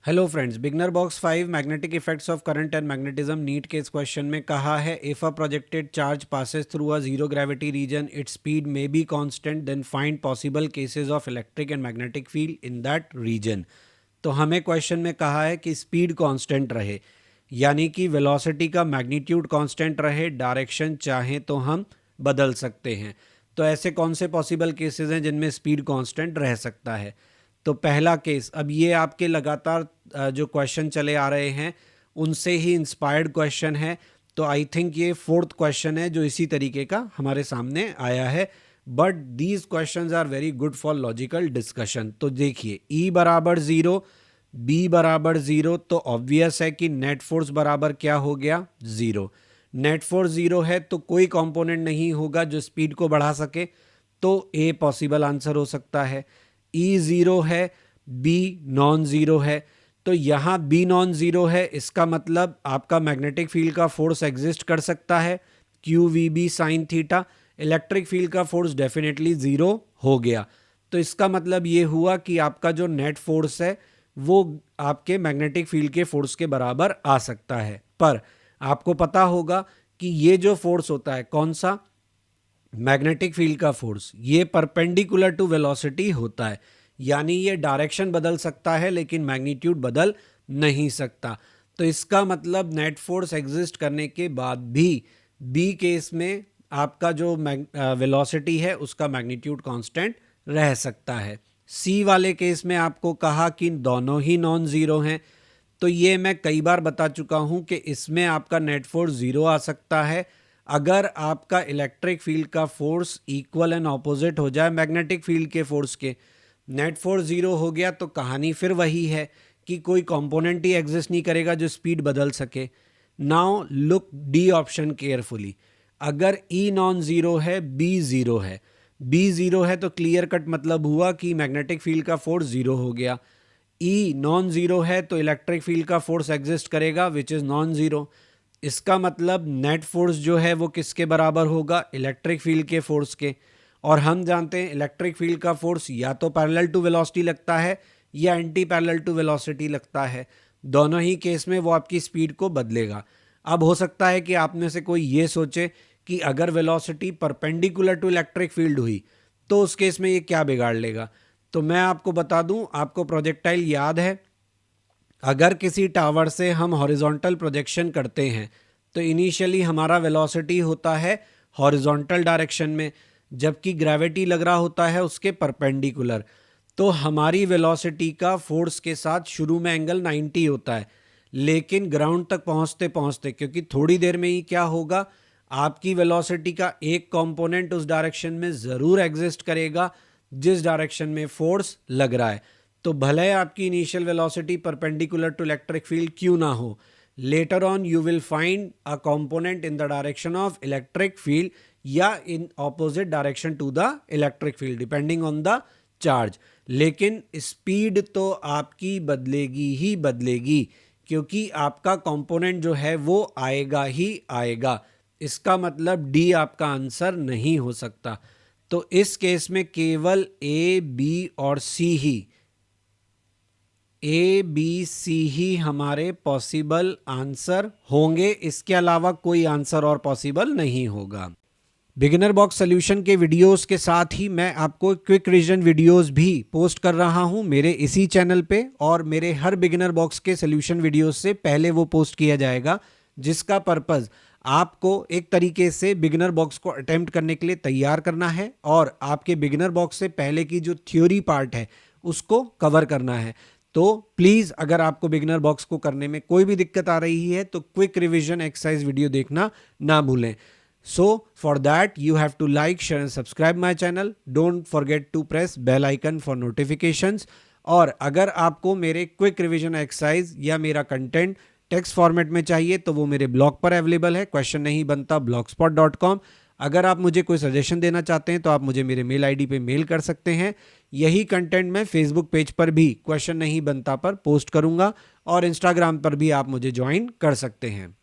Hello friends, beginner box 5 magnetic effects of current and magnetism NEET के इस question में कहा है if a projected charge passes through a zero gravity region its speed may be constant then find possible cases of electric and magnetic field in that region. तो हमें question में कहा है कि स्पीड कांस्टेंट रहे, यानी कि वेलोसिटी का मैग्नीट्यूड कांस्टेंट रहे, डायरेक्शन चाहें तो हम बदल सकते हैं। तो ऐसे कौन से पॉसिबल केसेस हैं जिनमें स्पीड कांस्टेंट रह सकता है? तो पहला केस, अब ये आपके लगातार जो क्वेश्चन चले आ रहे हैं उनसे ही इंस्पायर्ड क्वेश्चन है। तो आई थिंक ये फोर्थ क्वेश्चन है जो इसी तरीके का हमारे सामने आया है, but these questions are very good for logical discussion. तो देखिए, E बराबर ज़ीरो, B बराबर ज़ीरो, तो ऑब्वियस है कि नेट फोर्स बराबर क्या हो गया? ज़ीरो। नेट फोर्स ज़ीरो है तो कोई कंपोनेंट नहीं होगा जो स्पीड को बढ़ा सके, तो A पॉसिबल आंसर हो सकता है। E ज़ीरो है, B नॉन ज़ीरो है, तो यहाँ B नॉन ज़ीरो है, इसका मतलब आपका मैग्नेटिक फील्ड का फोर्स एग्जिस्ट कर सकता है Q V B sine theta. Electric field का फोर्स डेफिनेटली ज़ीरो हो गया, तो इसका मतलब ये हुआ कि आपका जो नेट फोर्स है वो आपके मैग्नेटिक फील्ड के फोर्स के बराबर आ सकता है। पर आपको पता होगा कि ये जो फोर्स होता है, कौन सा? मैग्नेटिक फील्ड का फोर्स, ये परपेंडिकुलर टू वेलोसिटी होता है, यानी ये डायरेक्शन बदल सकता है लेकिन मैग्नीट्यूड बदल नहीं सकता। तो इसका मतलब नेट फोर्स एग्जिस्ट करने के बाद भी बी केस में आपका जो वेलोसिटी है उसका मैग्नीट्यूड कांस्टेंट रह सकता है। सी वाले केस में आपको कहा कि दोनों ही नॉन ज़ीरो हैं, तो ये मैं कई बार बता चुका हूँ कि इसमें आपका नेट फोर्स ज़ीरो आ सकता है अगर आपका इलेक्ट्रिक फील्ड का फोर्स इक्वल एंड ऑपोजिट हो जाए मैग्नेटिक फील्ड के फोर्स के। नेट फोर्स ज़ीरो हो गया तो कहानी फिर वही है कि कोई कंपोनेंट ही एग्जिस्ट नहीं करेगा जो स्पीड बदल सके। Now look D option carefully. अगर ई नॉन ज़ीरो है, बी ज़ीरो है, बी ज़ीरो है तो क्लियर कट मतलब हुआ कि मैग्नेटिक फील्ड का फोर्स ज़ीरो हो गया। ई नॉन ज़ीरो है तो इलेक्ट्रिक फील्ड का फोर्स एग्जिस्ट करेगा विच इज़ नॉन ज़ीरो। इसका मतलब नेट फोर्स जो है वो किसके बराबर होगा? इलेक्ट्रिक फील्ड के फोर्स के। और हम जानते हैं इलेक्ट्रिक फील्ड का फोर्स या तो पैरेलल टू वेलोसिटी लगता है या एंटी पैरेलल टू वेलोसिटी लगता है। दोनों ही केस में वो आपकी स्पीड को बदलेगा। अब हो सकता है कि आप में से कोई ये सोचे कि अगर velocity perpendicular to electric field हुई तो उस केस में ये क्या बिगाड़ लेगा? तो मैं आपको बता दूं, आपको प्रोजेक्टाइल याद है? अगर किसी टावर से हम हॉरिजॉन्टल प्रोजेक्शन करते हैं तो इनिशियली हमारा वेलोसिटी होता है हॉरिजॉन्टल डायरेक्शन में, जबकि ग्रेविटी लग रहा होता है उसके परपेंडिकुलर। तो हमारी वेलोसिटी का फोर्स के साथ शुरू में एंगल 90 होता है, लेकिन ग्राउंड तक पहुंचते पहुंचते, क्योंकि थोड़ी देर में ही क्या होगा, आपकी वेलोसिटी का एक कंपोनेंट उस डायरेक्शन में ज़रूर एग्जिस्ट करेगा जिस डायरेक्शन में फोर्स लग रहा है। तो भले आपकी initial velocity perpendicular to electric field क्यों ना हो, later on you will find a component in the direction of electric field या in opposite direction to the electric field depending on the charge. लेकिन स्पीड तो आपकी बदलेगी ही बदलेगी, क्योंकि आपका कंपोनेंट जो है वो आएगा ही आएगा। इसका मतलब डी आपका आंसर नहीं हो सकता। तो इस केस में केवल ए, बी और सी ही हमारे पॉसिबल आंसर होंगे, इसके अलावा कोई आंसर और पॉसिबल नहीं होगा। बिगिनर बॉक्स सॉल्यूशन के वीडियोस के साथ ही मैं आपको क्विक रिवीजन वीडियोस भी पोस्ट कर रहा हूं मेरे इसी चैनल पे, और मेरे हर बिगिनर बॉक्स के सॉल्यूशन वीडियोस से पहले वो पोस्ट किया जाएगा, जिसका पर्पस आपको एक तरीके से बिगिनर बॉक्स को अटेम्प्ट करने के लिए तैयार करना है और आपके बिगिनर बॉक्स से पहले की जो थ्योरी पार्ट है उसको कवर करना है। तो प्लीज़, अगर आपको बिगिनर बॉक्स को करने में कोई भी दिक्कत आ रही है तो क्विक रिवीजन एक्सरसाइज वीडियो देखना ना भूलें। So for that you have to like, share and subscribe my channel. Don't forget to press bell icon for notifications. और अगर आपको मेरे क्विक रिवीजन एक्सरसाइज या मेरा कंटेंट टेक्स्ट फॉर्मेट में चाहिए तो वो मेरे ब्लॉग पर अवेलेबल है, क्वेश्चन नहीं बनता blogspot.com। अगर आप मुझे कोई सजेशन देना चाहते हैं तो आप मुझे मेरे मेल आईडी पे मेल कर सकते हैं। यही कंटेंट मैं फेसबुक पेज पर भी क्वेश्चन नहीं बनता पर पोस्ट करूंगा और इंस्टाग्राम पर भी आप मुझे ज्वाइन कर सकते हैं।